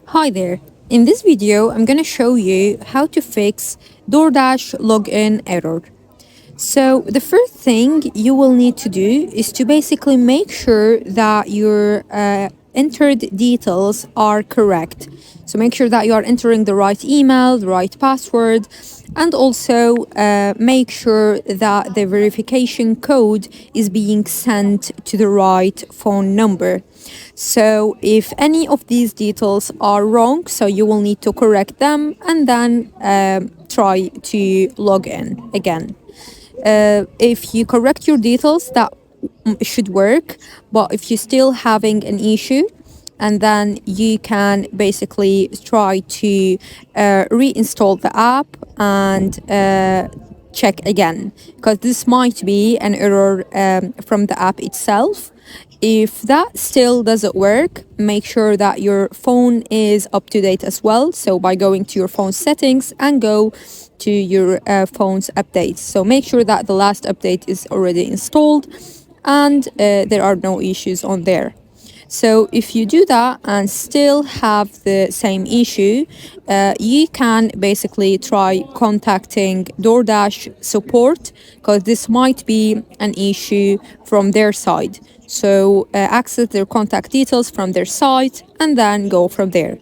Hi there. In this video, I'm going to show you how to fix DoorDash login error. So, the first thing you will need to do is to basically make sure that your entered details are correct. So, make sure that you are entering the right email, the right password, and also make sure that the verification code is being sent to the right phone number. So, if any of these details are wrong, so you will need to correct them and then try to log in again. If you correct your details, that should work. But if you're still having an issue, and then you can basically try to reinstall the app and check again, because this might be an error from the app itself. If that still doesn't work, make sure that your phone is up to date as well. So by going to your phone settings and go to your phone's updates. So make sure that the last update is already installed and there are no issues on there. So if you do that and still have the same issue, you can basically try contacting DoorDash support, because this might be an issue from their side. So access their contact details from their site and then go from there.